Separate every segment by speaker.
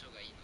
Speaker 1: 所がいいの？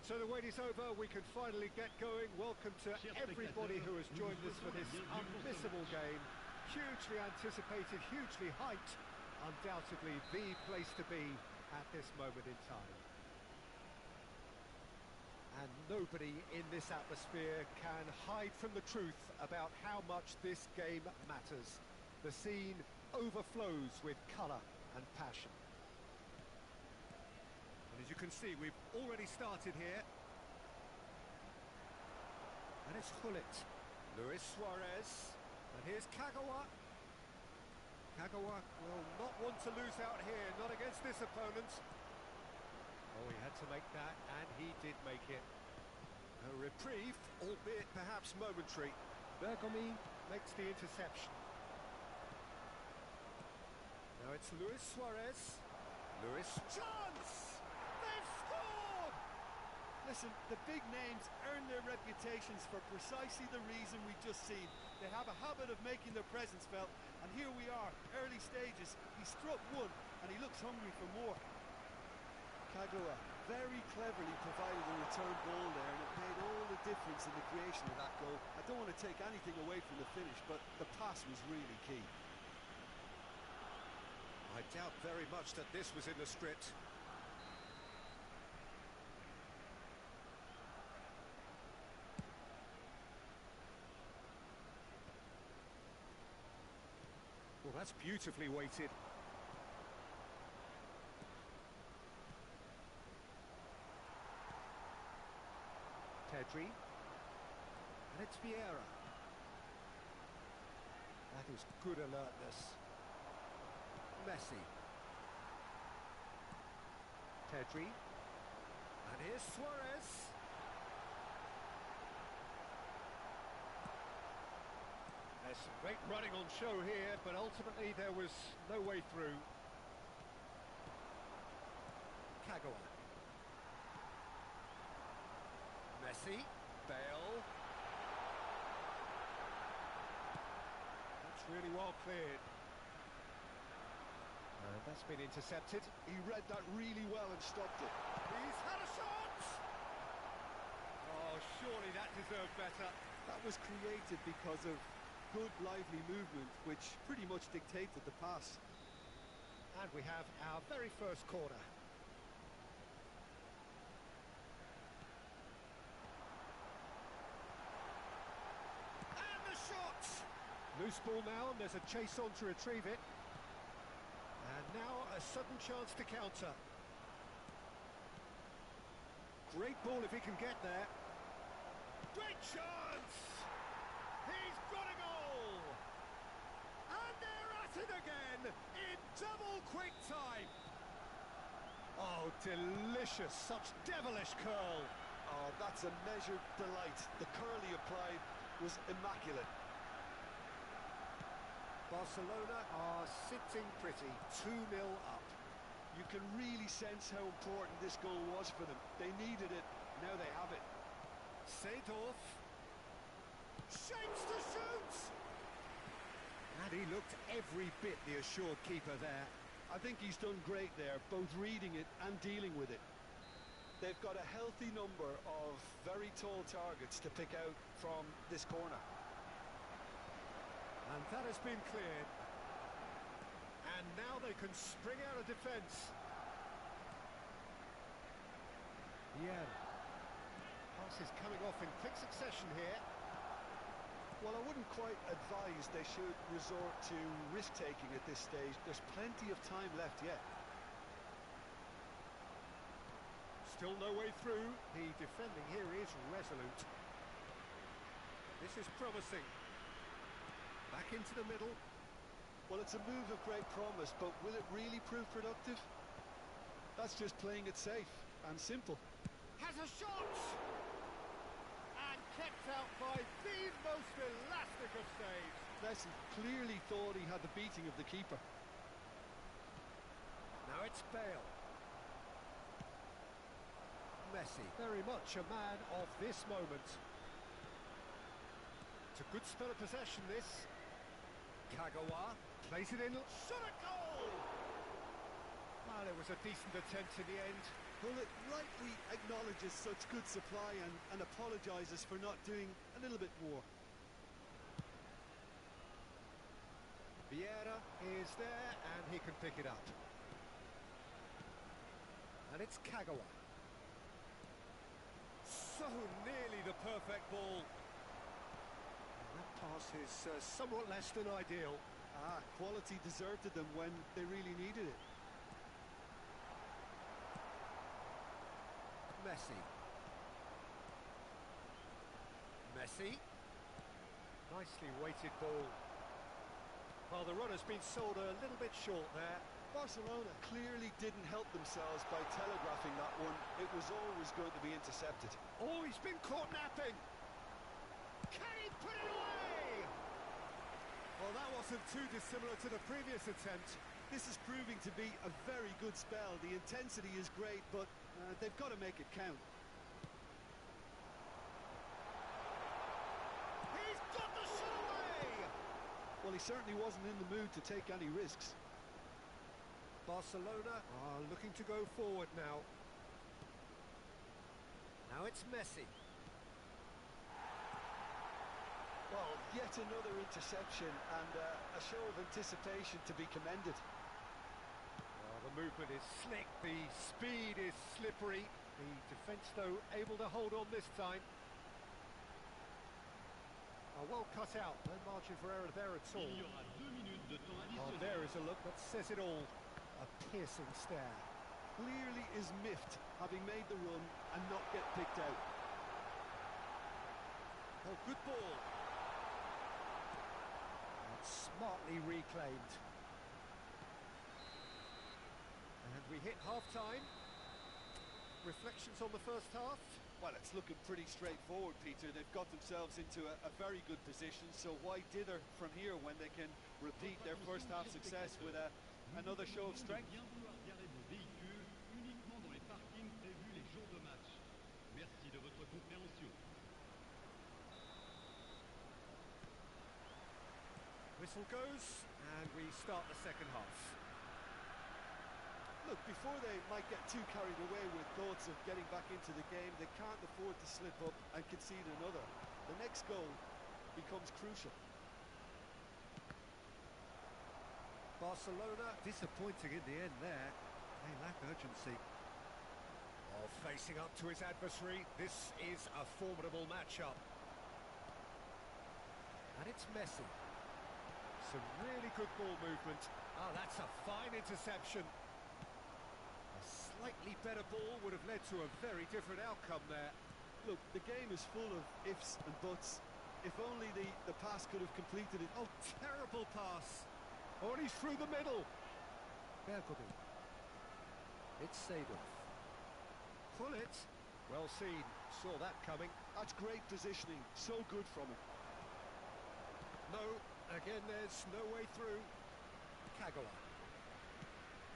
Speaker 1: So the wait is over, we can finally get going. Welcome to everybody who has joined us for this unmissable game. Hugely anticipated, hugely hyped. Undoubtedly the place to be at this moment in time. And nobody in this atmosphere can hide from the truth about how much this game matters. The scene overflows with colour and passion. And as you can see, we've already started here. And it's Gullit. Luis Suarez. And here's Kagawa. Kagawa will not want to lose out here, not against this opponent. Oh, he had to make that, and he did make it. A reprieve, albeit perhaps momentary. Bergomi makes the interception. Now it's Luis Suarez. Luis, chance! They've scored!
Speaker 2: Listen, the big names earn their reputations for precisely the reason we've just seen. They have a habit of making their presence felt, and here we are, early stages. He struck one, and he looks hungry for more. Kagawa very cleverly provided a return ball there, and it made all the difference in the creation of that goal. I don't want to take anything away from the finish, but the pass was really key.
Speaker 1: I doubt very much that this was in the script. Well, that's beautifully weighted. Pedri. And it's Vieira. That is good alertness. Messi. Pedri. And here's Suarez. There's some great running on show here, but ultimately there was no way through. Kagawa. Messi. Bale. That's really well cleared. And that's been intercepted.
Speaker 2: He read that really well and stopped it.
Speaker 1: He's had a shot! Oh, surely that deserved better.
Speaker 2: That was created because of good, lively movement, which pretty much dictated the pass.
Speaker 1: And we have our very first corner. And the shot! Loose ball now, and there's a chase on to retrieve it. And now a sudden chance to counter. Great ball if he can get there. Great chance! He's got a goal! And they're at it again in double quick time. Oh, delicious, such devilish curl.
Speaker 2: Oh, that's a measured delight. The curl he applied was immaculate.
Speaker 1: Barcelona are sitting pretty, 2-0 up.
Speaker 2: You can really sense how important this goal was for them. They needed it, now they have it.
Speaker 1: Seedorf shapes to shoot! And he looked every bit the assured keeper there.
Speaker 2: I think he's done great there, both reading it and dealing with it. They've got a healthy number of very tall targets to pick out from this corner.
Speaker 1: And that has been cleared. And now they can spring out of defence. Yeah. Passes coming off in quick succession here.
Speaker 2: Well, I wouldn't quite advise they should resort to risk-taking at this stage. There's plenty of time left yet.
Speaker 1: Still no way through. The defending here is resolute. This is promising. Back into the middle.
Speaker 2: Well, it's a move of great promise, but will it really prove productive? That's just playing it safe and simple.
Speaker 1: Has a shot! And kept out by the most elastic of saves.
Speaker 2: Messi clearly thought he had the beating of the keeper.
Speaker 1: Now it's Bale. Messi, very much a man of this moment. It's a good spell of possession, this. Kagawa plays it in, shot a goal! Well, it was a decent attempt in the end.
Speaker 2: Well, it rightly acknowledges such good supply and apologises for not doing a little bit more.
Speaker 1: Vieira is there, and he can pick it up. And it's Kagawa. So nearly the perfect ball. And that pass is somewhat less than ideal.
Speaker 2: Quality deserted them when they really needed it.
Speaker 1: Messi. Nicely weighted ball. Well, the runner's been sold a little bit short there.
Speaker 2: Barcelona clearly didn't help themselves by telegraphing that one. It was always going to be intercepted.
Speaker 1: Oh, he's been caught napping. Can he put it away? Well, that wasn't too dissimilar to the previous attempt.
Speaker 2: This is proving to be a very good spell. The intensity is great, but they've got to make it count.
Speaker 1: He's got the shot away!
Speaker 2: Well, he certainly wasn't in the mood to take any risks.
Speaker 1: Barcelona are looking to go forward now. Now it's Messi.
Speaker 2: Well, yet another interception and a show of anticipation to be commended.
Speaker 1: Well, the movement is slick, the speed is slippery. The defence, though, able to hold on this time. Well cut out, no margin for error there at all. Oh, there is a look that says it all. A piercing stare.
Speaker 2: Clearly is miffed, having made the run and not get picked out.
Speaker 1: Oh, good ball. That's smartly reclaimed. And we hit half-time. Reflections on the first half?
Speaker 2: Well, it's looking pretty straightforward, Peter. They've got themselves into a very good position, so why dither from here when they can repeat their first half success with another show of strength?
Speaker 1: Whistle goes, and we start the second half.
Speaker 2: Look, before they might get too carried away with thoughts of getting back into the game, they can't afford to slip up and concede another. The next goal becomes crucial.
Speaker 1: Barcelona disappointing in the end there. They lack urgency. Oh, facing up to his adversary, this is a formidable matchup. And it's Messi. Some really good ball movement. Oh, that's a fine interception. A slightly better ball would have led to a very different outcome there.
Speaker 2: Look, the game is full of ifs and buts. If only the pass could have completed it.
Speaker 1: Oh, terrible pass. Oh, and he's through the middle. Bergobi. It's Seedorf. Pull it. Well seen. Saw that coming.
Speaker 2: That's great positioning. So good from him.
Speaker 1: No, again there's no way through. Kagawa.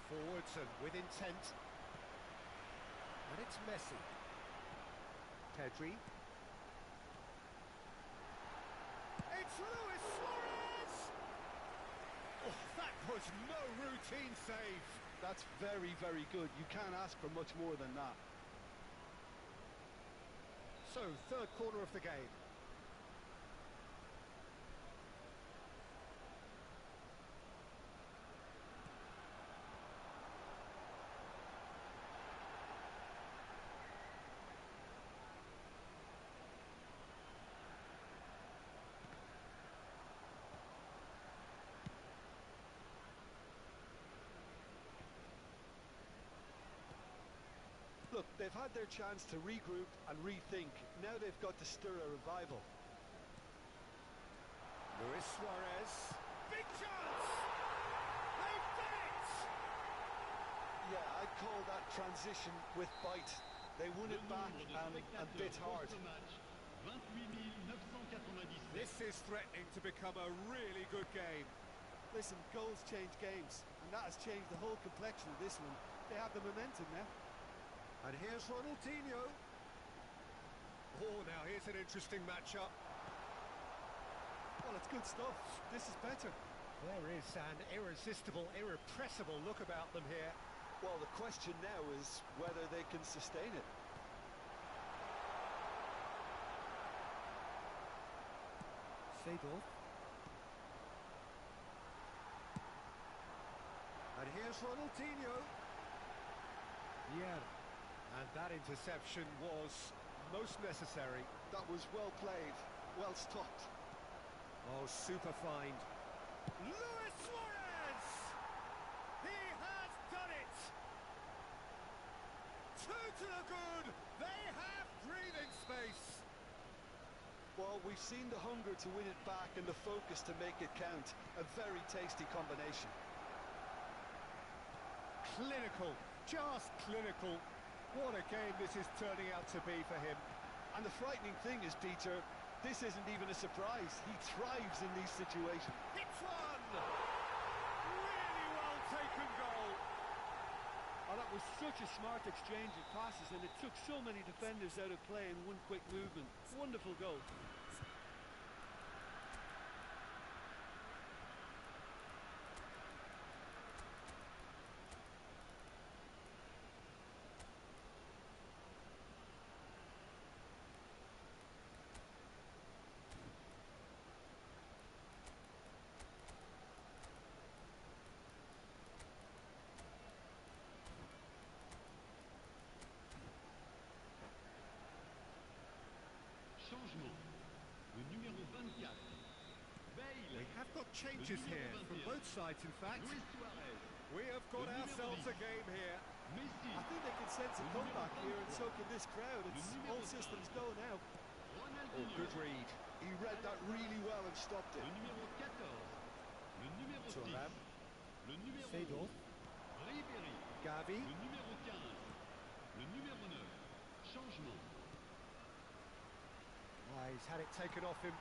Speaker 1: Forwards and with intent. And it's Messi. Pedri. It's Luis Suarez! Oh, that was no routine save.
Speaker 2: That's very, very good. You can't ask for much more than that.
Speaker 1: So, third corner of the game.
Speaker 2: Look, they've had their chance to regroup and rethink. Now they've got to stir a revival.
Speaker 1: Luis Suarez. Big chance! They've done it!
Speaker 2: Yeah, I'd call that transition with bite. They won it back and bit hard.
Speaker 1: This is threatening to become a really good game.
Speaker 2: Listen, goals change games, and that has changed the whole complexion of this one. They have the momentum now.
Speaker 1: And here's Ronaldinho. Oh, now here's an interesting matchup.
Speaker 2: Well, it's good stuff. This is better.
Speaker 1: There is an irresistible, irrepressible look about them here.
Speaker 2: Well, the question now is whether they can sustain it.
Speaker 1: Seedorf. And here's Ronaldinho. Yeah. And that interception was most necessary.
Speaker 2: That was well played, well stopped.
Speaker 1: Oh, super find. Luis Suarez! He has done it! Two to the good. They have breathing space.
Speaker 2: Well, we've seen the hunger to win it back and the focus to make it count. A very tasty combination.
Speaker 1: Clinical, just clinical. What a game this is turning out to be for him.
Speaker 2: And the frightening thing is, Peter, this isn't even a surprise. He thrives in these situations.
Speaker 1: Hits one! Really well taken goal.
Speaker 2: Oh, that was such a smart exchange of passes, and it took so many defenders out of play in one quick movement. Wonderful goal.
Speaker 3: Changement. Le numéro 24.
Speaker 1: We have got changes here from both sides, in fact.
Speaker 3: Luis Suarez.
Speaker 1: We have got ourselves a game here.
Speaker 3: Messi.
Speaker 2: I think they can sense a comeback here, and so can this crowd. It's all systems go now.
Speaker 1: Oh,
Speaker 3: Ronaldinho.
Speaker 1: good read.
Speaker 2: He read that really well and stopped it.
Speaker 3: Le numéro 14. Le numéro 10.
Speaker 1: Thuram.
Speaker 3: Le numéro
Speaker 1: Seedorf.
Speaker 3: 11. Ribéry.
Speaker 1: Gavi.
Speaker 3: Le numéro 15. Le numéro 9. Changement.
Speaker 1: He's had it taken off him.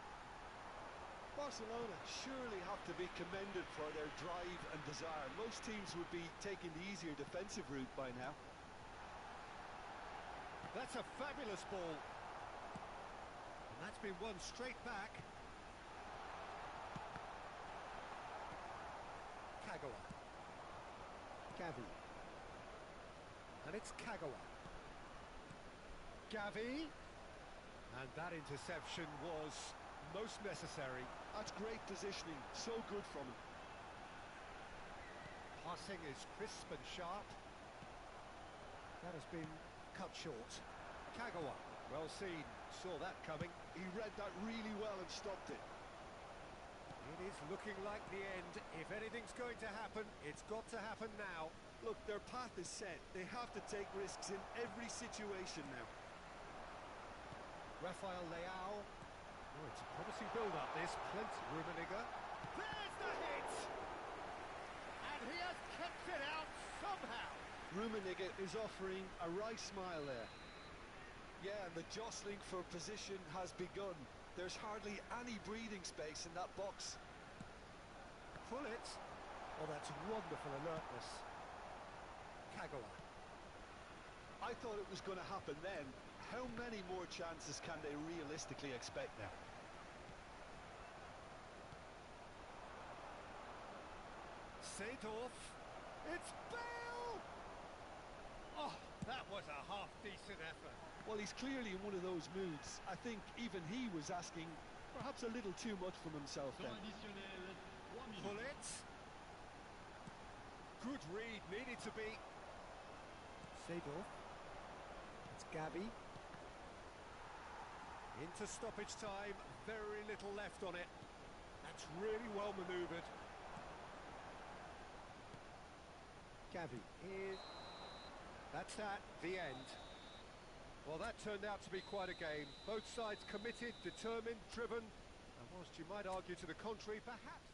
Speaker 2: Barcelona surely have to be commended for their drive and desire. Most teams would be taking the easier defensive route by now.
Speaker 1: That's a fabulous ball. And that's been won straight back. Kagawa. Gavi. And it's Kagawa. Gavi. And that interception was most necessary.
Speaker 2: That's great positioning, so good from him.
Speaker 1: Passing is crisp and sharp. That has been cut short. Kagawa, well seen, saw that coming.
Speaker 2: He read that really well and stopped it.
Speaker 1: It is looking like the end. If anything's going to happen, it's got to happen now.
Speaker 2: Look, their path is set. They have to take risks in every situation now.
Speaker 1: Rafael Leao. Oh, it's a promising build-up, this. Plenty. Rummenigge. There's the hit! And he has kept it out somehow.
Speaker 2: Rummenigge is offering a wry smile there. Yeah, and the jostling for position has begun. There's hardly any breathing space in that box.
Speaker 1: Pull it. Oh, that's wonderful alertness. Kagawa.
Speaker 2: I thought it was going to happen then. How many more chances can they realistically expect now?
Speaker 1: Seedorf. It's Bale! Oh, that was a half-decent effort.
Speaker 2: Well, he's clearly in one of those moods. I think even he was asking perhaps a little too much from himself then.
Speaker 3: Temps additionnel. 3 minutes.
Speaker 1: Pull it. Good read, needed to be. Seedorf. It's Gavi. Into stoppage time, very little left on it. That's really well manoeuvred. Gavi is... That's that, the end. Well, that turned out to be quite a game. Both sides committed, determined, driven, and whilst you might argue to the contrary, perhaps...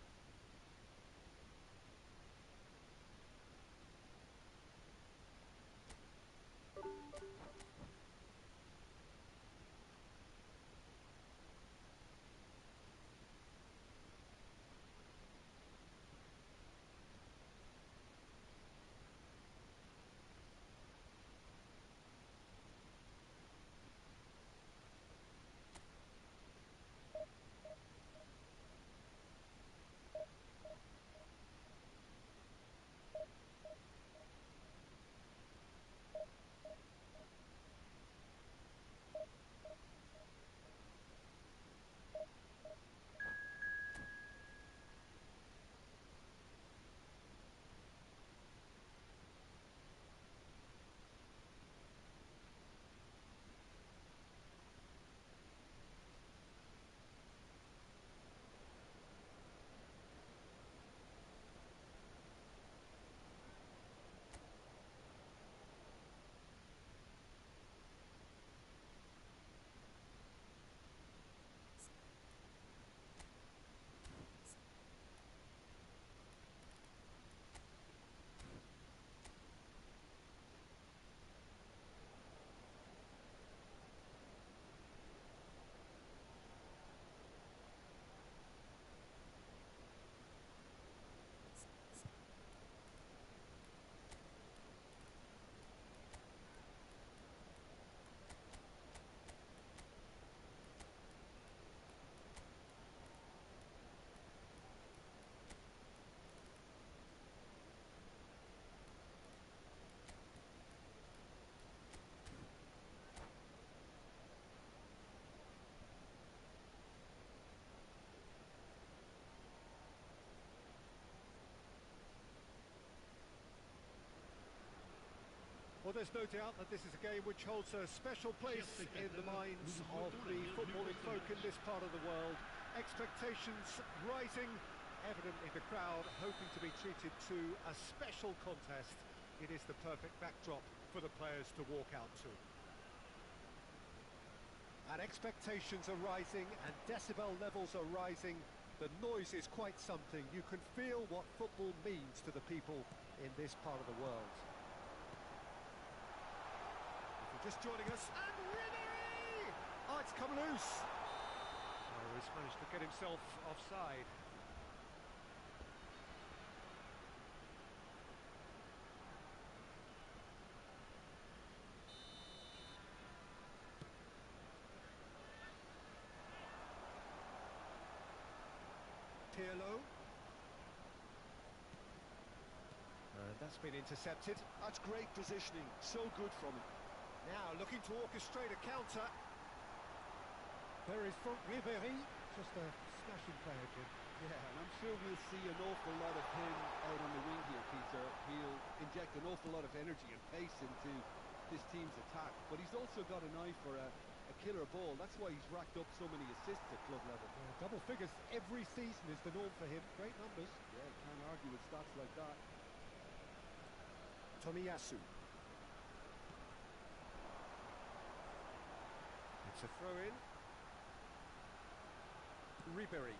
Speaker 1: Well, there's no doubt that this is a game which holds a special place in the minds of the footballing folk in this part of the world. Expectations rising, evidently the crowd hoping to be treated to a special contest. It is the perfect backdrop for the players to walk out to. And expectations are rising and decibel levels are rising. The noise is quite something. You can feel what football means to the people in this part of the world. If you're just joining us, and Ribery! Oh, it's come loose. Oh, he's managed to get himself offside. Pirlo. And that's been intercepted.
Speaker 2: That's great positioning, so good from him.
Speaker 1: Now looking to orchestrate a counter. There is from Ribery, just a smashing player, Jim.
Speaker 2: Yeah, and I'm sure we'll see an awful lot of him out on the wing here, Peter. He'll inject an awful lot of energy and pace into this team's attack, but he's also got an eye for a killer ball. That's why he's racked up so many assists at club level.
Speaker 1: Yeah, double figures every season is the norm for him. Great numbers.
Speaker 2: Yeah, can't argue with stats like that.
Speaker 1: Tomiyasu. It's a throw-in. Ribery.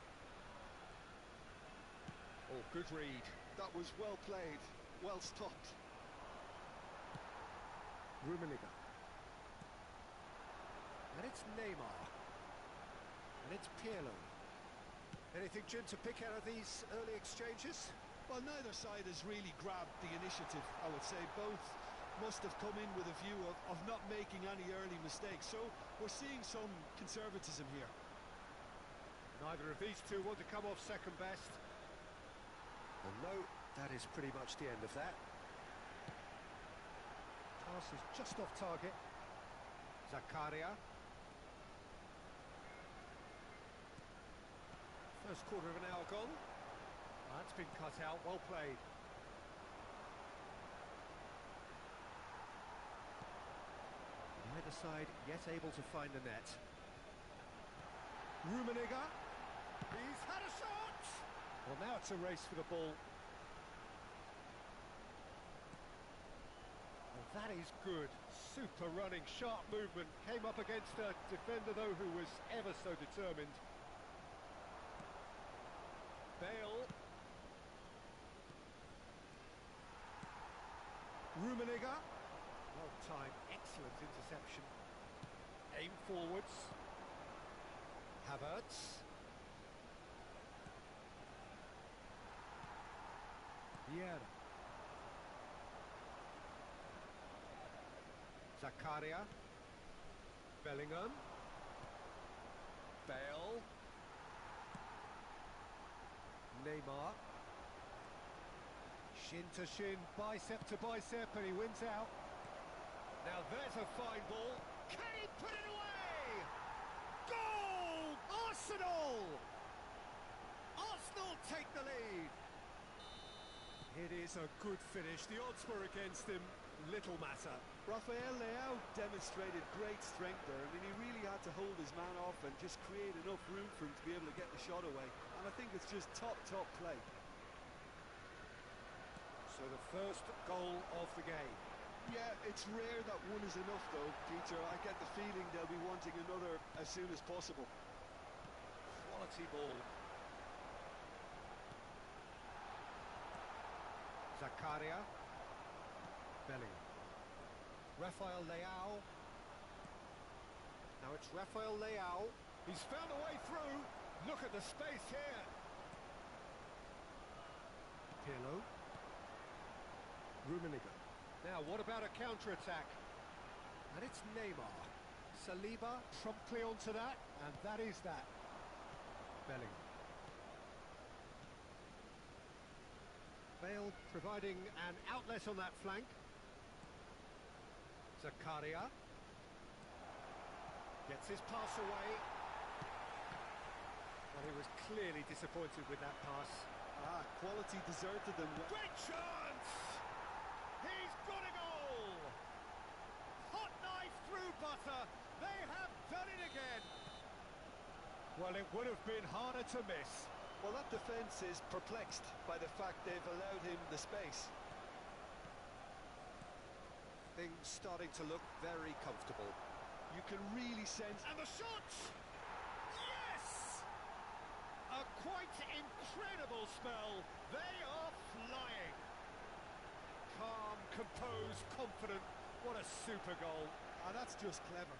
Speaker 1: Oh, good read.
Speaker 2: That was well played, well stopped.
Speaker 1: Rummenigge. And it's Neymar. And it's Pirlo. Anything, Jim, to pick out of these early exchanges?
Speaker 2: Well, neither side has really grabbed the initiative, I would say. Both must have come in with a view of not making any early mistakes. So we're seeing some conservatism here.
Speaker 1: Neither of these two want to come off second best. And no, that is pretty much the end of that. Pass is just off target. Zakaria. First quarter of an hour gone. That's been cut out, well played. Neither side yet able to find the net. Rummenigge. He's had a shot! Well, now it's a race for the ball. Well, that is good. Super running, sharp movement. Came up against a defender, though, who was ever so determined. Bale. Rummenigge. Well timed, excellent interception. Aim forwards. Havertz. Vieira. Zakaria. Bellingham. Bale. Neymar. Shin to shin, bicep to bicep, and he wins out. Now there's a fine ball. Can he put it away? Goal! Arsenal! Arsenal take the lead. It is a good finish. The odds were against him. Little matter.
Speaker 2: Rafael Leao demonstrated great strength there. I mean, he really had to hold his man off and just create enough room for him to be able to get the shot away. And I think it's just top play.
Speaker 1: So the first goal of the game.
Speaker 2: Yeah, it's rare that one is enough, though, Peter. I get the feeling they'll be wanting another as soon as possible.
Speaker 1: Quality ball. Zakaria. Bellingham. Rafael Leao. Now it's Rafael Leao. He's found a way through. Look at the space here. Pirlo. Rummenigge. Now, what about a counter-attack? And it's Neymar. Saliba promptly onto that, and that is that. Bellingham. Bale providing an outlet on that flank. Zakaria. Gets his pass away. Well, he was clearly disappointed with that pass.
Speaker 2: Quality deserted them.
Speaker 1: Great chance! He's got a goal! Morata, they have done it again. Well, it would have been harder to miss.
Speaker 2: Well, that defence is perplexed by the fact they've allowed him the space.
Speaker 1: Things starting to look very comfortable.
Speaker 2: You can really sense...
Speaker 1: And the shot! Yes! A quite incredible spell. They are flying. Calm, composed, confident. What a super goal.
Speaker 2: Ah, that's just clever.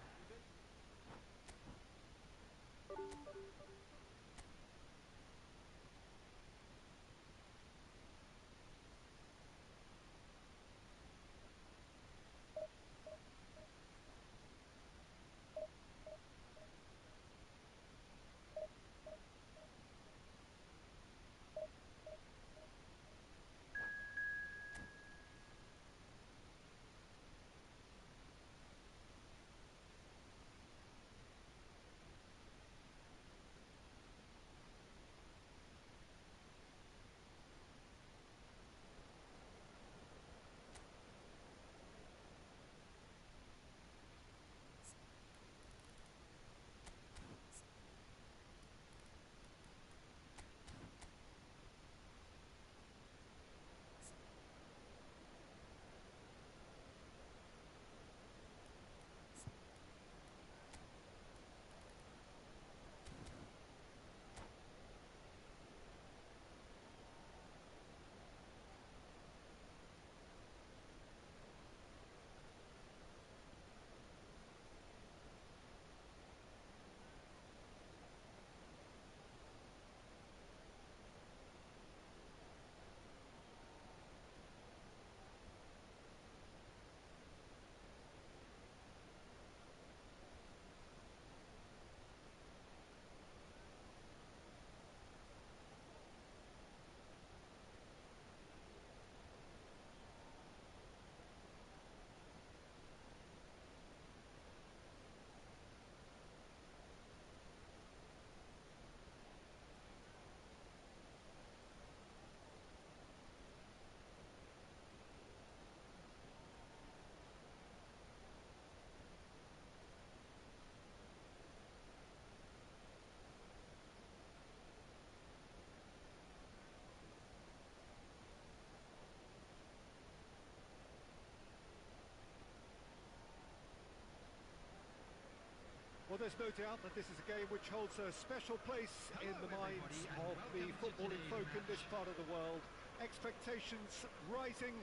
Speaker 1: Well, there's no doubt that this is a game which holds a special place in the minds of the footballing folk in this part of the world. Expectations rising,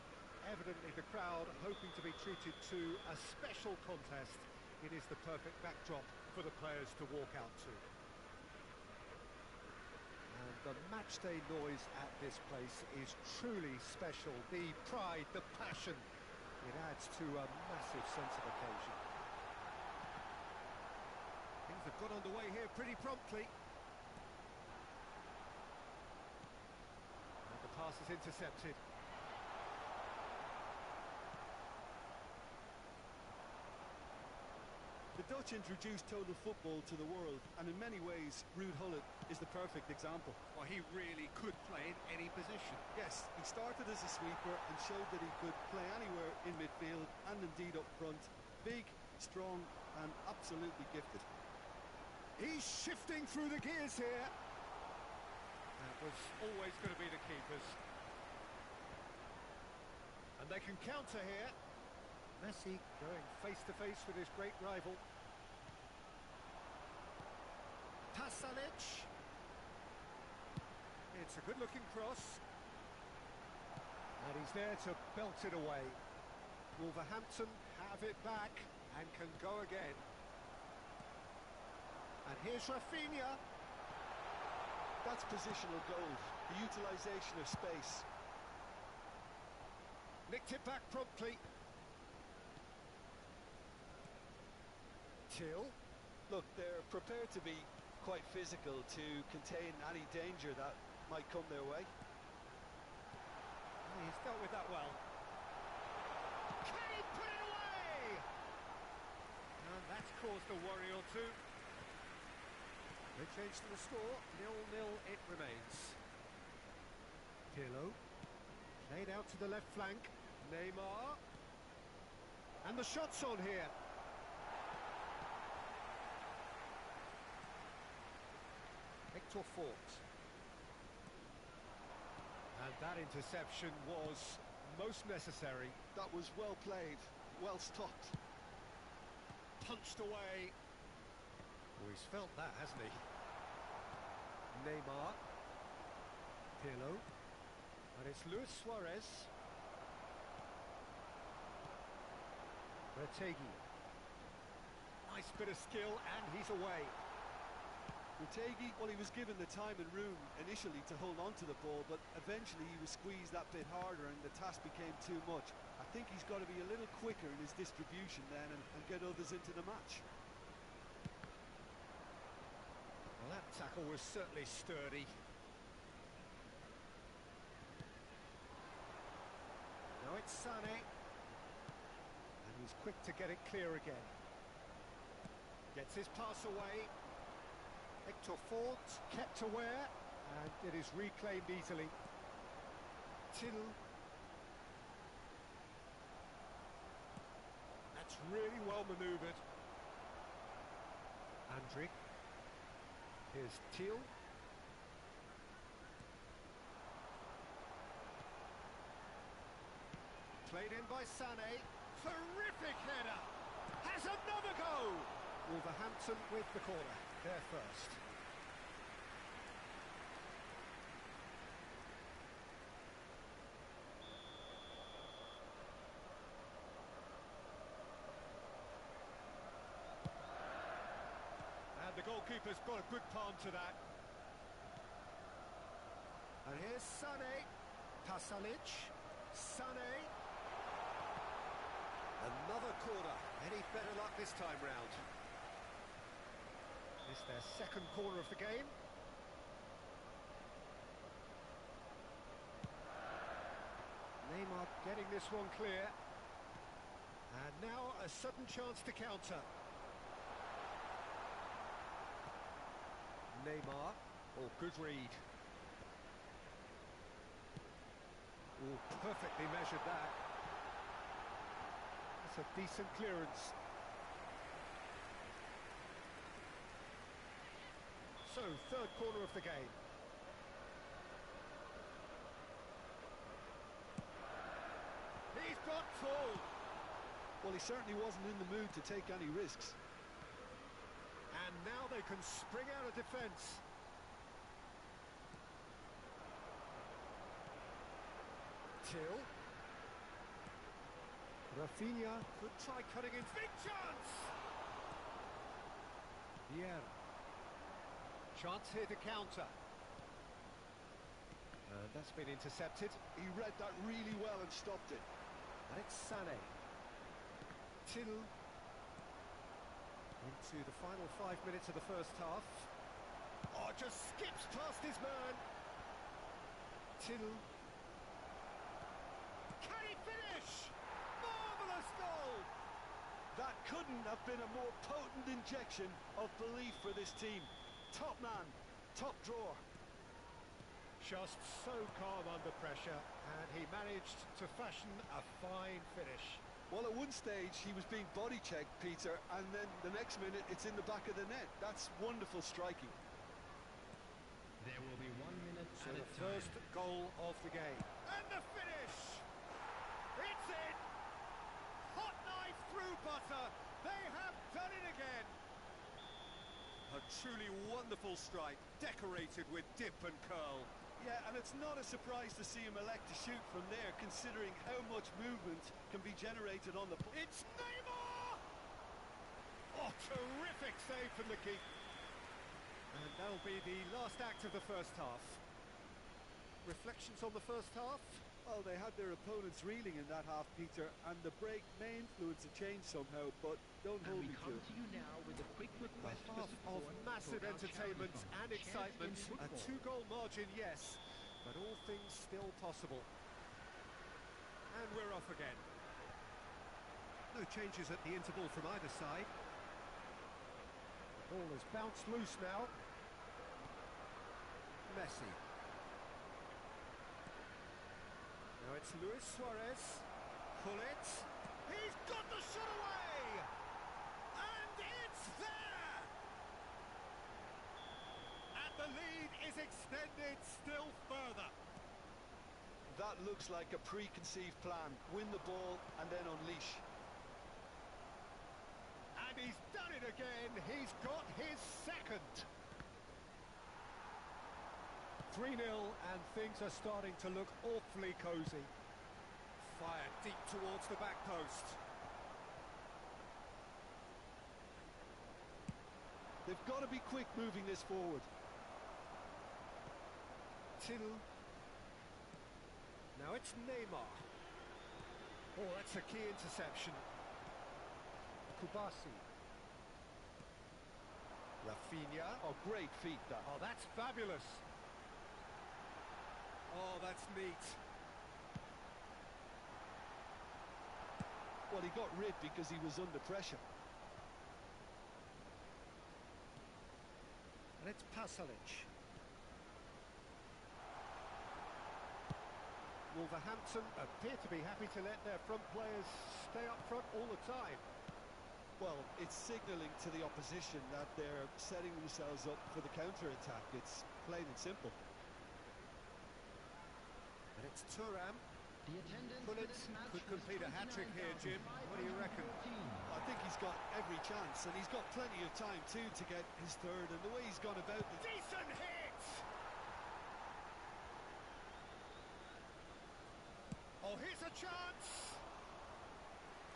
Speaker 1: evidently the crowd hoping to be treated to a special contest. It is the perfect backdrop for the players to walk out to. And the matchday noise at this place is truly special. The pride, the passion, it adds to a massive sense of occasion. Things have got underway here pretty promptly. And the pass is intercepted.
Speaker 2: The Dutch introduced total football to the world, and in many ways, Ruud Gullit is the perfect example.
Speaker 1: Well, he really could play in any position.
Speaker 2: Yes, he started as a sweeper and showed that he could play anywhere in midfield and indeed up front. Big, strong, and absolutely gifted.
Speaker 1: He's shifting through the gears here. That was always going to be the keepers. And they can counter here. Messi going face-to-face with his great rival. Pasalic. It's a good-looking cross. And he's there to belt it away. Wolverhampton have it back and can go again. And here's Rafinha.
Speaker 2: That's positional gold, the utilisation of space.
Speaker 1: Nicked it back promptly. Till.
Speaker 2: Look, they're prepared to be quite physical to contain any danger that might come their way.
Speaker 1: He's dealt with that well. Can he put it away? And that's caused a worry or two. They change to the score, 0-0 it remains. Pirlo, played out to the left flank, Neymar, and the shot's on here. Hector Fort. And that interception was most necessary.
Speaker 2: That was well played, well stopped.
Speaker 1: Punched away. Oh, he's felt that, hasn't he? Neymar. Pirlo. And it's Luis Suarez. Retegi. Nice bit of skill, and he's away.
Speaker 2: Retegi, well, he was given the time and room initially to hold on to the ball, but eventually he was squeezed that bit harder and the task became too much. I think he's got to be a little quicker in his distribution then and get others into the match.
Speaker 1: Well, that tackle was certainly sturdy. Now it's Sané. And he's quick to get it clear again. Gets his pass away. Hector Fort kept aware, and it is reclaimed easily. Till. That's really well manoeuvred. Andrick. Here's Till. Played in by Sané. Terrific header. Has another go. Wolverhampton with the corner. They're first. And the goalkeeper's got a good palm to that. And here's Sané. Pasalic. Sané. Another corner. Any better luck this time round? It's their second corner of the game. Neymar getting this one clear. And now a sudden chance to counter. Neymar. Oh, good read. Oh, perfectly measured that. That's a decent clearance. So, third corner of the game. He's got full.
Speaker 2: Well, he certainly wasn't in the mood to take any risks.
Speaker 1: And now they can spring out of defence. Till. Rafinha could try cutting in. Big chance! Vieira. Chance here to counter. And that's been intercepted.
Speaker 2: He read that really well and stopped it.
Speaker 1: And it's Sané. Till. Into the final 5 minutes of the first half. Oh, just skips past his man. Till. Can he finish? Marvellous goal!
Speaker 2: That couldn't have been a more potent injection of belief for this team. Top man, top drawer.
Speaker 1: Just so calm under pressure, and he managed to fashion a fine finish.
Speaker 2: Well, at one stage he was being body checked, Peter, and then the next minute it's in the back of the net. That's wonderful striking.
Speaker 3: There will be 1 minute
Speaker 1: So
Speaker 3: at
Speaker 1: the
Speaker 3: a time.
Speaker 1: first goal of the game. And the finish! It's in! Hot knife through butter. They have done it again. A truly wonderful strike, decorated with dip and curl.
Speaker 2: Yeah, and it's not a surprise to see him elect to shoot from there, considering how much movement can be generated on the ball.
Speaker 1: It's Neymar! Oh, terrific save from the keeper. And that'll be the last act of the first half. Reflections on the first half?
Speaker 2: Well, they had their opponents reeling in that half, Peter, and the break may influence a change somehow, but don't
Speaker 3: And
Speaker 2: hold
Speaker 3: we
Speaker 2: me to
Speaker 3: come
Speaker 2: it.
Speaker 3: to you now with a quick
Speaker 1: A
Speaker 3: request for
Speaker 1: half of
Speaker 3: support
Speaker 1: massive
Speaker 3: for our
Speaker 1: entertainment
Speaker 3: charity
Speaker 1: and
Speaker 3: fund,
Speaker 1: excitement.
Speaker 3: Champions
Speaker 1: A
Speaker 3: Football.
Speaker 1: two-goal margin, yes, but all things still possible. And we're off again. No changes at the interval from either side. The ball has bounced loose now. Messi. Now it's Luis Suarez. Pull it. He's got the shot away! And it's there! And the lead extended still further.
Speaker 2: That looks like a preconceived plan. Win the ball and then unleash.
Speaker 1: And he's done it again. He's got his second. 3-0 and things are starting to look awfully cosy. Fired deep towards the back post.
Speaker 2: They've got to be quick moving this forward.
Speaker 1: Till. Now it's Neymar. Oh, that's a key interception. Kubasi. Rafinha.
Speaker 2: Oh, great feat, that.
Speaker 1: Oh, that's fabulous. Oh, that's neat.
Speaker 2: Well, he got rid because he was under pressure.
Speaker 1: And it's Pasalic. Wolverhampton appear to be happy to let their front players stay up front all the time.
Speaker 2: Well, it's signalling to the opposition that they're setting themselves up for the counter-attack. It's plain and simple.
Speaker 1: And it's Thuram. Pullet could complete a hat-trick here, Jim. What do you reckon?
Speaker 2: I think he's got every chance, and he's got plenty of time, too, to get his third, and the way he's gone about it...
Speaker 1: Decent hit! Oh, here's a chance!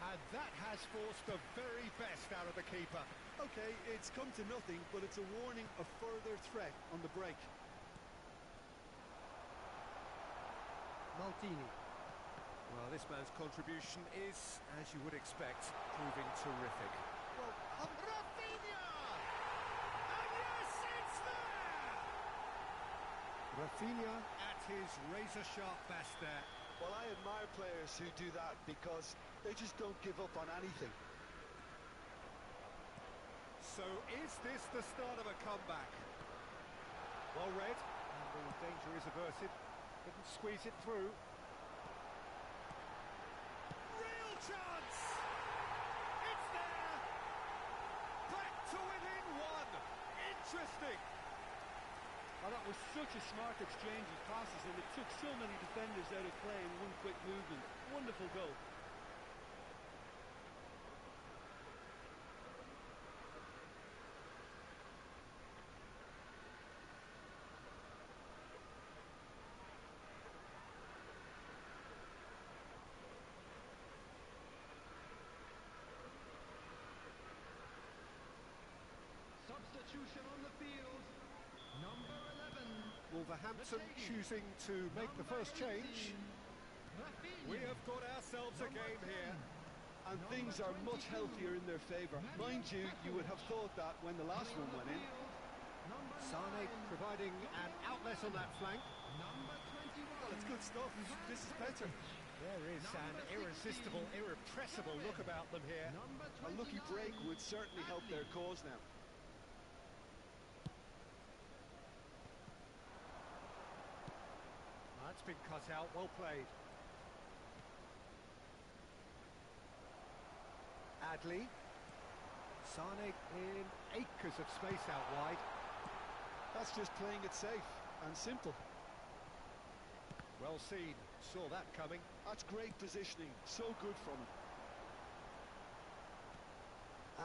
Speaker 1: And that has forced the very best out of the keeper.
Speaker 2: OK, it's come to nothing, but it's a warning of further threat on the break.
Speaker 1: Maldini. Well, this man's contribution is, as you would expect, proving terrific.
Speaker 2: Well,
Speaker 1: Rafinha! And yes, it's there! Rafinha at his razor-sharp best there.
Speaker 2: well, I admire players who do that because they just don't give up on anything.
Speaker 1: So is this the start of a comeback? Well read, and the danger is averted. Couldn't squeeze it through. Real chance! It's there! Back to within one! Interesting!
Speaker 2: Oh, that was such a smart exchange of passes, and it took so many defenders out of play in one quick movement. Wonderful goal.
Speaker 4: Substitution on the field. Number 11.
Speaker 1: Wolverhampton choosing to make the first change. We have got ourselves a game here.
Speaker 2: And things are much healthier in their favour. Mind you, you would have thought that when the last one went in.
Speaker 1: Sane providing an outlet on that flank.
Speaker 2: Well, it's good stuff. This is better.
Speaker 1: There is an irresistible, irrepressible look about them here.
Speaker 2: A lucky break would certainly help their cause now.
Speaker 1: That's been cut out, well played. Adley. Sane in acres of space out wide.
Speaker 2: That's just playing it safe and simple.
Speaker 1: Well seen, saw that coming.
Speaker 2: That's great positioning, so good from him.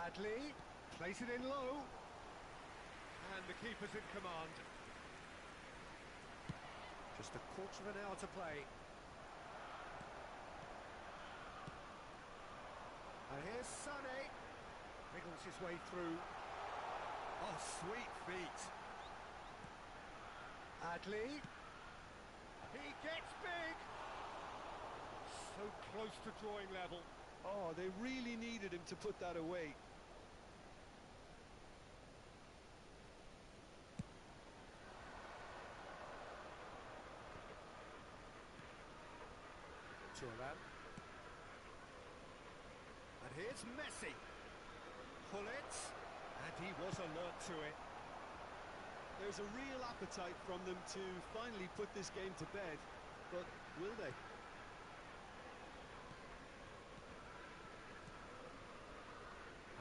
Speaker 1: Adley, place it in low. And the keeper's in command. Just a quarter of an hour to play. And here's Sane. Wriggles his way through. Oh, sweet feet. Adley. He gets big. So close to drawing level.
Speaker 2: Oh, they really needed him to put that away.
Speaker 1: Thuram. And here's Messi. Pull it. And he was alert to it.
Speaker 2: There's a real appetite from them to finally put this game to bed, but will they?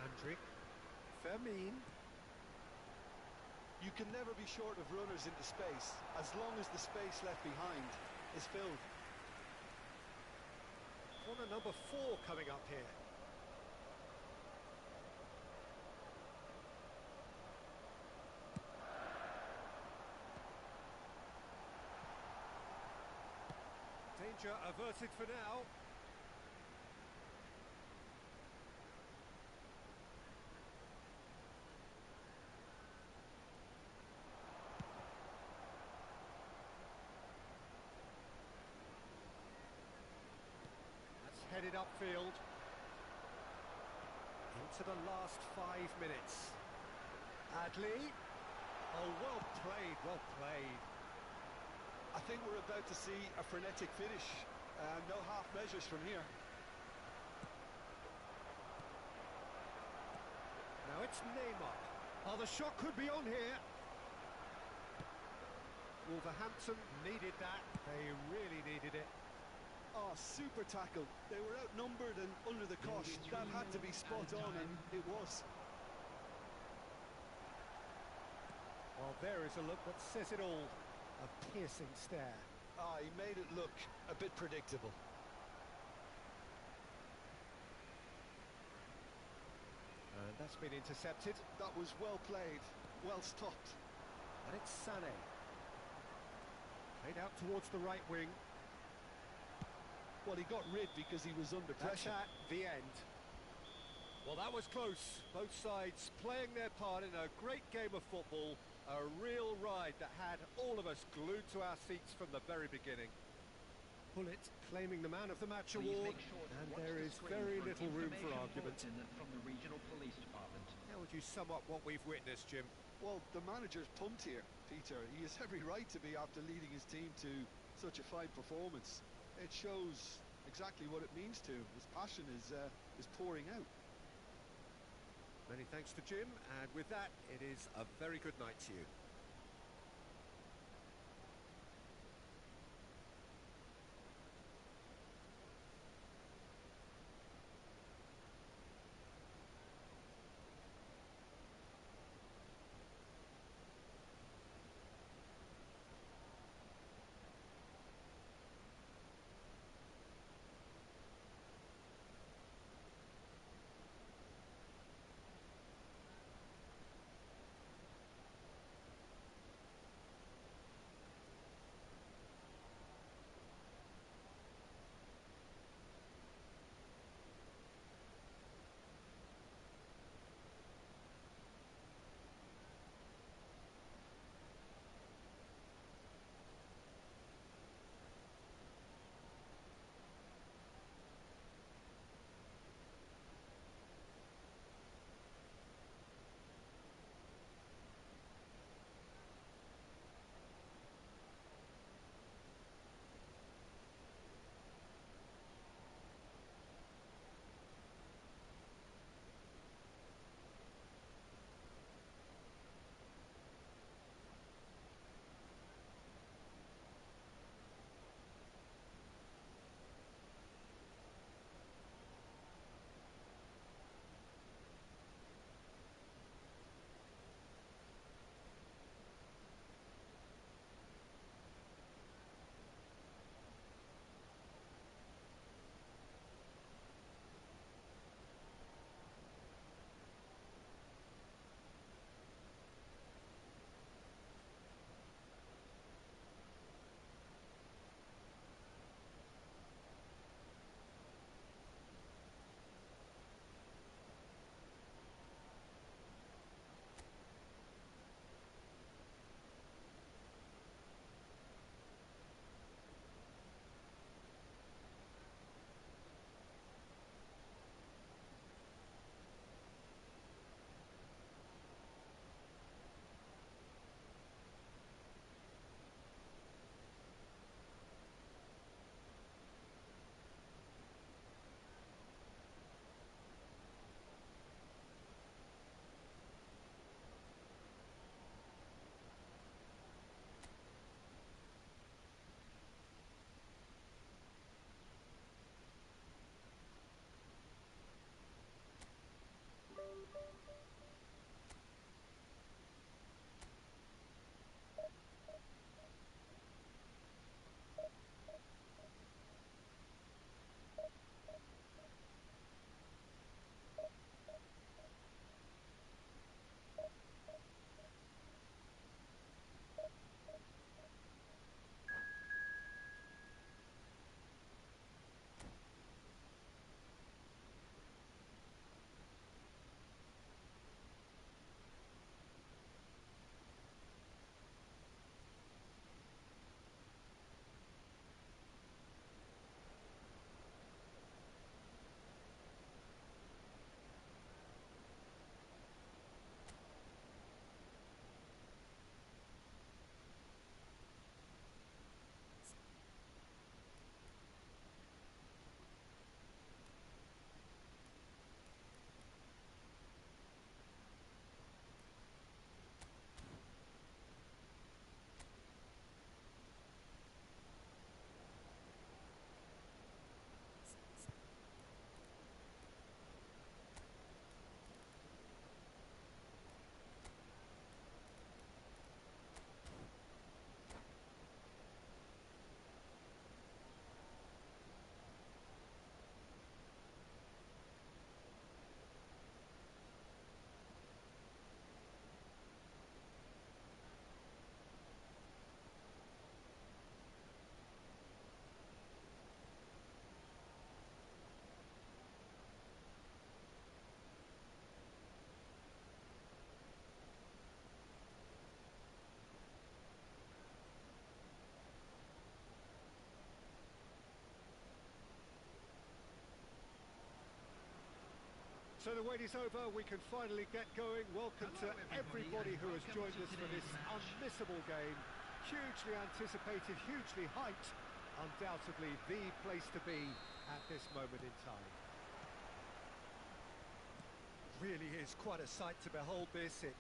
Speaker 1: Andrick. Fermin.
Speaker 2: You can never be short of runners into space, as long as the space left behind is filled.
Speaker 1: Corner number 4 coming up here. Danger averted for now. That's headed upfield. Into the last 5 minutes. Adley. Oh, well played, well played.
Speaker 2: I think we're about to see a frenetic finish. No half measures from here.
Speaker 1: Now it's Neymar. Oh, the shot could be on here. Wolverhampton needed that. They really needed it.
Speaker 2: Oh, super tackle. They were outnumbered and under the cosh. That had to be spot on, and it was.
Speaker 1: Well, there is a look that says it all. A piercing stare.
Speaker 2: Ah, he made it look a bit predictable.
Speaker 1: And that's been intercepted.
Speaker 2: That was well played, well stopped.
Speaker 1: And it's Sané. Played out towards the right wing.
Speaker 2: Well, he got rid because he was under
Speaker 1: That's
Speaker 2: pressure.
Speaker 1: at the end. Well, that was close. Both sides playing their part in a great game of football. A real ride that had all of us glued to our seats from the very beginning. Pullet claiming the Man of the Match award, and there is very little room for argument.
Speaker 4: From the regional police department.
Speaker 1: How would you sum up what we've witnessed, Jim?
Speaker 2: Well, the manager's pumped here, Peter. He has every right to be after leading his team to such a fine performance. It shows exactly what it means to him. His passion is pouring out.
Speaker 1: Many thanks to Jim, and with that, it is a very good night to you. So the wait is over, we can finally get going. Welcome
Speaker 3: Hello,
Speaker 1: to
Speaker 3: everybody,
Speaker 1: everybody who has
Speaker 3: welcome
Speaker 1: joined
Speaker 3: to
Speaker 1: us for this
Speaker 3: today's match.
Speaker 1: unmissable game. Hugely anticipated, hugely hyped. Undoubtedly the place to be at this moment in time. Really is quite a sight to behold this. It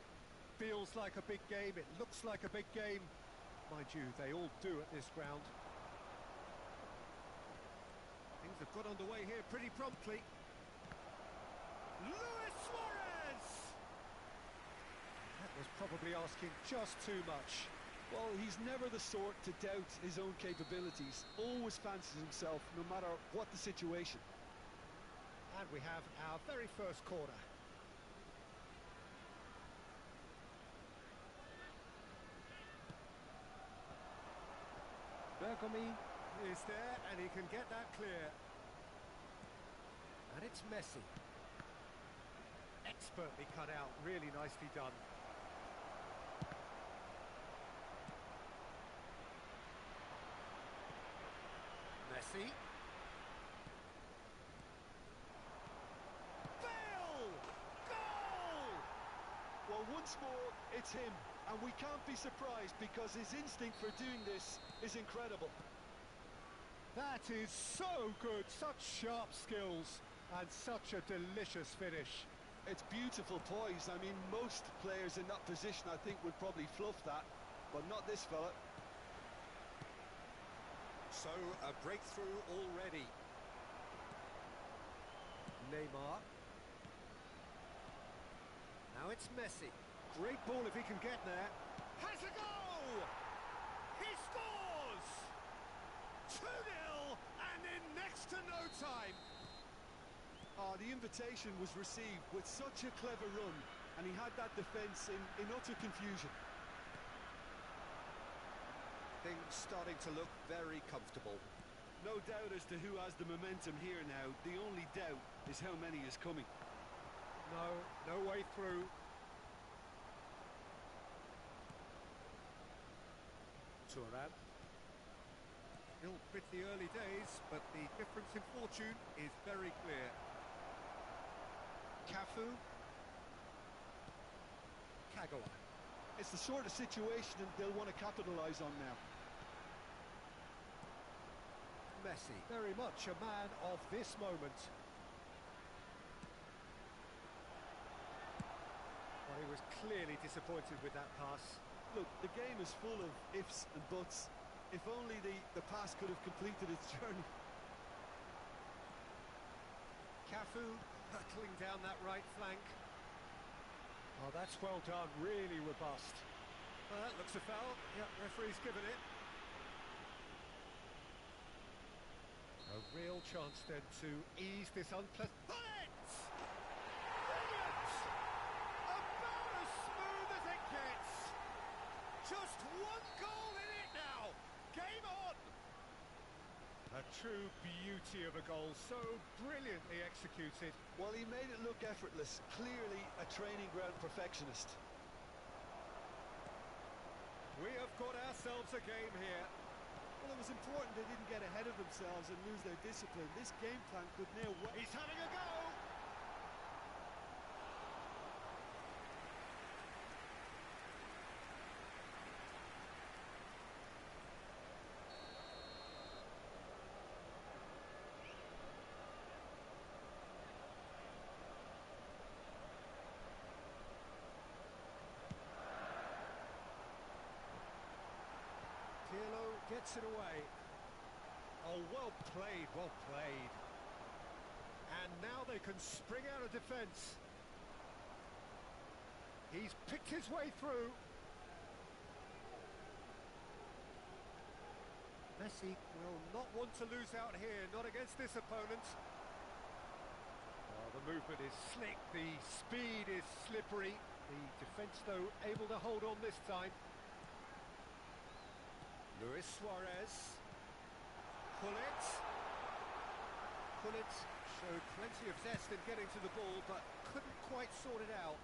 Speaker 1: feels like a big game, it looks like a big game. Mind you, they all do at this ground. Things have got underway here pretty promptly. Luis Suarez! That was probably asking just too much.
Speaker 2: Well, he's never the sort to doubt his own capabilities. Always fancies himself, no matter what the situation.
Speaker 1: And we have our very first corner. Bergomi is there, and he can get that clear. And it's Messi. Expertly cut out, really nicely done. Messi. Bale! Goal!
Speaker 2: Well, once more, it's him. And we can't be surprised because his instinct for doing this is incredible.
Speaker 1: That is so good, such sharp skills, and such a delicious finish.
Speaker 2: It's beautiful poise. I mean, most players in that position, I think, would probably fluff that, but not this fella.
Speaker 1: So, a breakthrough already. Neymar. Now it's Messi. Great ball if he can get there. Has a goal! He scores! 2-0, and in next to no time.
Speaker 2: Oh, the invitation was received with such a clever run, and he had that defence in utter confusion.
Speaker 1: Things starting to look very comfortable.
Speaker 2: No doubt as to who has the momentum here now. The only doubt is how many is coming.
Speaker 1: No way through. Turan. Still pretty early days, but the difference in fortune is very clear. Cafu. Kagawa.
Speaker 2: It's the sort of situation that they'll want to capitalise on now.
Speaker 1: Messi, very much a man of this moment. Well, he was clearly disappointed with that pass.
Speaker 2: Look, the game is full of ifs and buts. If only the pass could have completed its journey.
Speaker 1: Cafu hurtling down that right flank. Oh, that's well done, really robust. Well, that looks a foul. Yeah, referee's given it. A real chance then to ease this unpleasant... Brilliant! About as smooth as it gets. Just one goal in it now. Game on! A true beauty of a goal, so brilliantly executed.
Speaker 2: Well, he made it look effortless. Clearly a training ground perfectionist.
Speaker 1: We have got ourselves a game here.
Speaker 2: Well, it was important they didn't get ahead of themselves and lose their discipline. This game plan could now...
Speaker 1: He's having a go! Gets it away. Oh, well played, well played. And now they can spring out of defence. He's picked his way through. Messi will not want to lose out here, not against this opponent. Oh, the movement is slick, the speed is slippery. The defence, though, able to hold on this time. Luis Suarez. Pullet. Pullet showed plenty of zest in getting to the ball, but couldn't quite sort it out.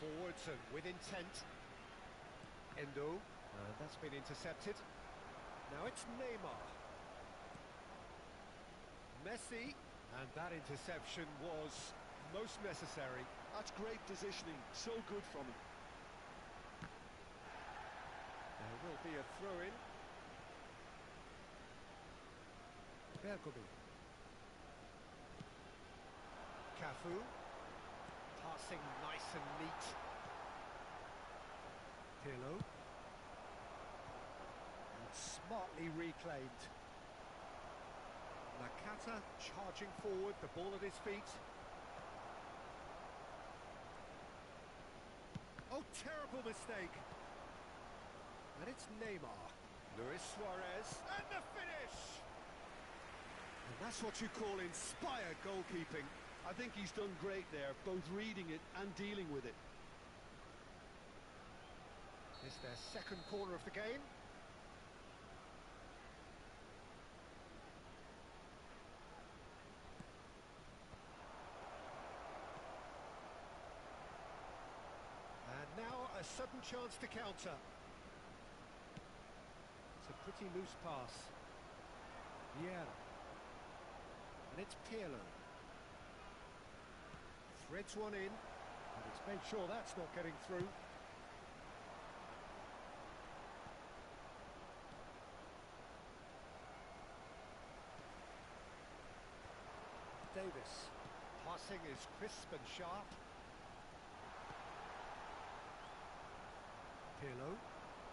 Speaker 1: Forwards and with intent. Endo. And that's been intercepted. Now it's Neymar. Messi, and that interception was most necessary.
Speaker 2: That's great positioning, so good from him.
Speaker 1: There will be a throw-in. Bergomi. Cafu. Passing nice and neat. Pirlo. And smartly reclaimed. Nakata charging forward, the ball at his feet. Oh, terrible mistake. And it's Neymar. Luis Suarez. And the finish! And that's what you call inspired goalkeeping.
Speaker 2: I think he's done great there, both reading it and dealing with it.
Speaker 1: It's their second corner of the game. And now a sudden chance to counter. It's a pretty loose pass. Vieira. And it's Pirlo. Threads one in, and it's made sure that's not getting through. Davis. Passing is crisp and sharp. Pirlo.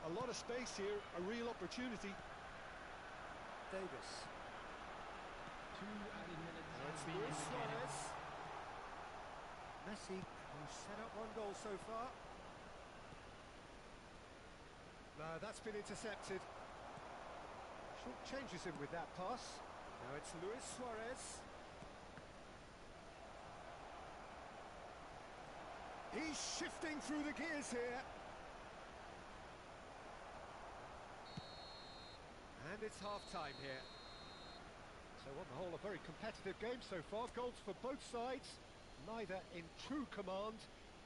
Speaker 2: A lot of space here, a real opportunity.
Speaker 1: Davis.
Speaker 4: 2 added minutes
Speaker 1: Now
Speaker 4: have
Speaker 1: it's
Speaker 4: been
Speaker 1: Luis
Speaker 4: indicated.
Speaker 1: Suarez. Messi, who's set up one goal so far. No, that's been intercepted. Short changes him with that pass. Now it's Luis Suarez. He's shifting through the gears here. And it's half-time here. So on the whole, a very competitive game so far. Goals for both sides, neither in true command.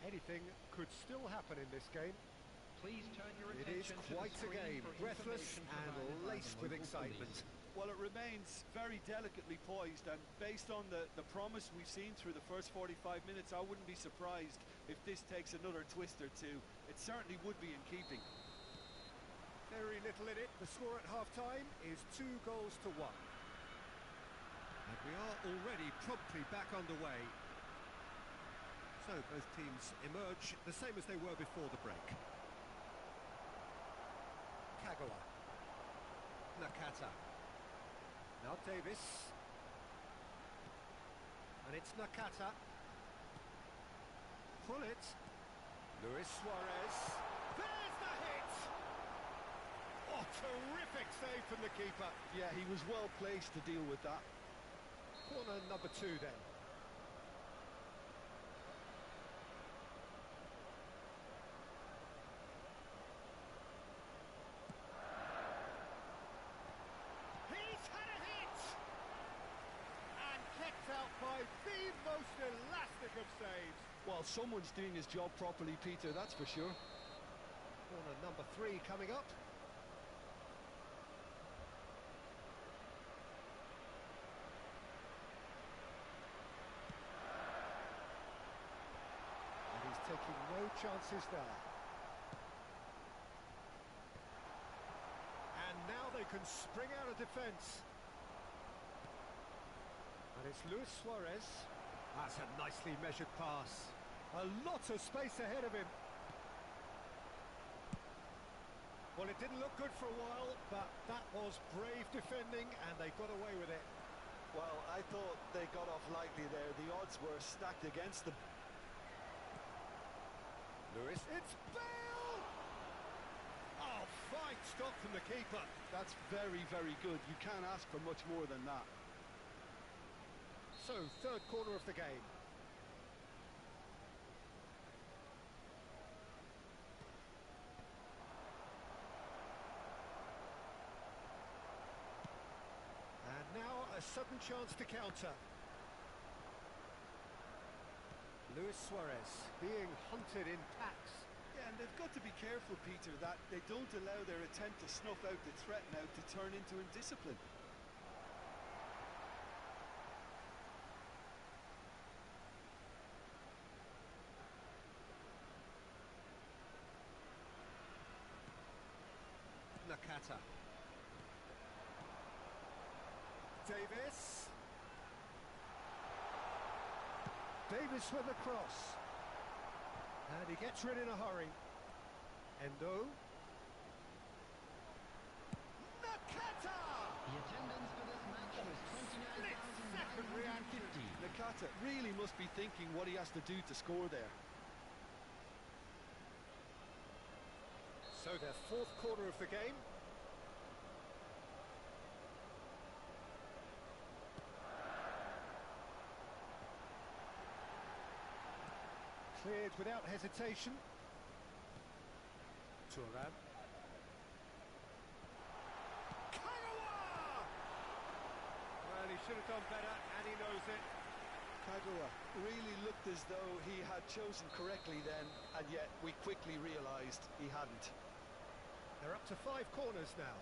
Speaker 1: Anything could still happen in this game.
Speaker 4: Please turn your
Speaker 1: It is
Speaker 4: attention to
Speaker 1: quite
Speaker 4: the
Speaker 1: a
Speaker 4: screen
Speaker 1: game,
Speaker 4: for
Speaker 1: breathless
Speaker 4: information
Speaker 1: and
Speaker 4: provided by the
Speaker 1: laced with
Speaker 4: local
Speaker 1: excitement.
Speaker 4: police.
Speaker 2: Well, it remains very delicately poised, and based on the promise we've seen through the first 45 minutes, I wouldn't be surprised if this takes another twist or two. It certainly would be in keeping.
Speaker 1: Very little in it. The score at half-time is 2 goals to 1. And we are already promptly back underway. So both teams emerge the same as they were before the break. Kagawa. Nakata. Now Davis. And it's Nakata. Pull it. Luis Suarez. There's the hit! Oh, terrific save from the keeper.
Speaker 2: Yeah, he was well placed to deal with that.
Speaker 1: Corner number 2 then. He's had a hit! And kept out by the most elastic of saves.
Speaker 2: Well, someone's doing his job properly, Peter, that's for sure.
Speaker 1: Corner number 3 coming up. And he's taking no chances there. And now they can spring out of defence. And it's Luis Suarez. That's a nicely measured pass. A lot of space ahead of him. Well, it didn't look good for a while, but that was brave defending, and they got away with it.
Speaker 2: Well, I thought they got off lightly there. The odds were stacked against them.
Speaker 1: Lewis, it's Bale! Oh, fine stop from the keeper.
Speaker 2: That's very, very good. You can't ask for much more than that.
Speaker 1: So, third corner of the game. And now a sudden chance to counter. Luis Suarez being hunted in packs.
Speaker 2: Yeah, And they've got to be careful, Peter, that they don't allow their attempt to snuff out the threat now to turn into indiscipline.
Speaker 1: Nakata. Davis. Davis with the cross. And he gets rid in a hurry. Endo. Nakata!
Speaker 4: The attendance for this match was
Speaker 1: Split-second reaction.
Speaker 4: 29,950.
Speaker 2: Nakata really must be thinking what he has to do to score there.
Speaker 1: So their fourth quarter of the game. Cleared without hesitation. Turan. Kagawa! Well, he should have done better, and he knows it.
Speaker 2: Kagawa really looked as though he had chosen correctly then, and yet we quickly realised he hadn't.
Speaker 1: They're up to 5 corners now.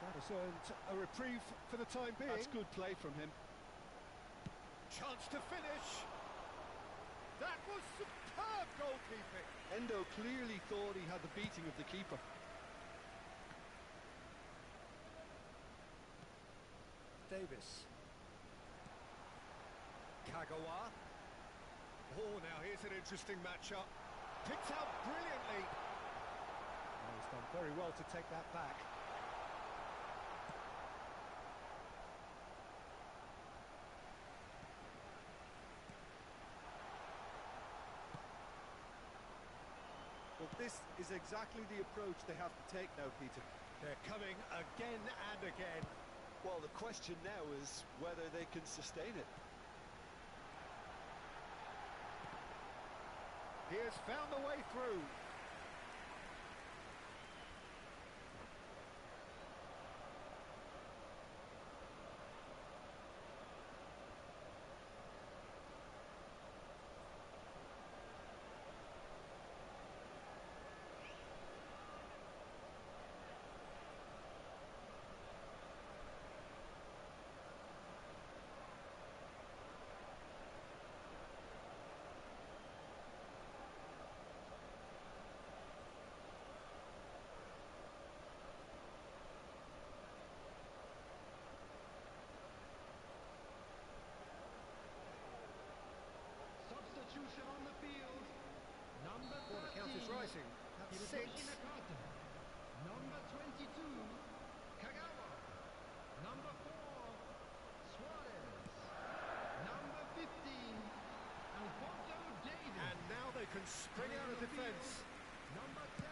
Speaker 1: That has earned a reprieve for the time being.
Speaker 2: That's good play from him.
Speaker 1: Chance to finish. That was superb goalkeeping.
Speaker 2: Endo clearly thought he had the beating of the keeper.
Speaker 1: Davis. Kagawa. Oh, now here's an interesting matchup. Picked out brilliantly. Oh, he's done very well to take that back.
Speaker 2: Well, this is exactly the approach they have to take now, Peter.
Speaker 1: They're coming again and again.
Speaker 2: Well, the question now is whether they can sustain it.
Speaker 1: He has found a way through.
Speaker 4: Substitution on the field. Number 13.
Speaker 1: The count is rising. That's 6.
Speaker 4: Nakata. Number 22. Kagawa. Number 4. Suarez. Number 15. Alfonso Davis.
Speaker 1: And now they can spring out of defence.
Speaker 4: Number 10.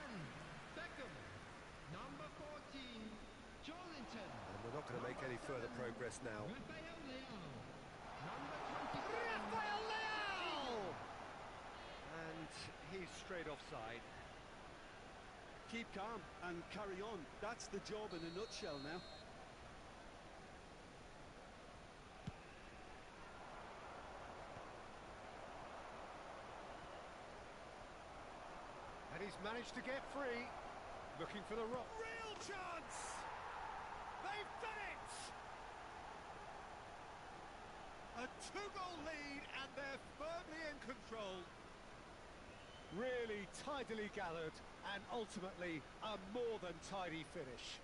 Speaker 4: Beckham. Number 14. Jolinton.
Speaker 1: And we're not going to make any further progress now.
Speaker 4: Rafael Leao. Number 27.
Speaker 1: Rafael Leao! And he's straight offside.
Speaker 2: Keep calm and carry on. That's the job in a nutshell now.
Speaker 1: And he's managed to get free. Looking for the rock. Real chance! They've done it! A 2-goal lead, and they're firmly in control. Really tidily gathered, and ultimately a more than tidy finish.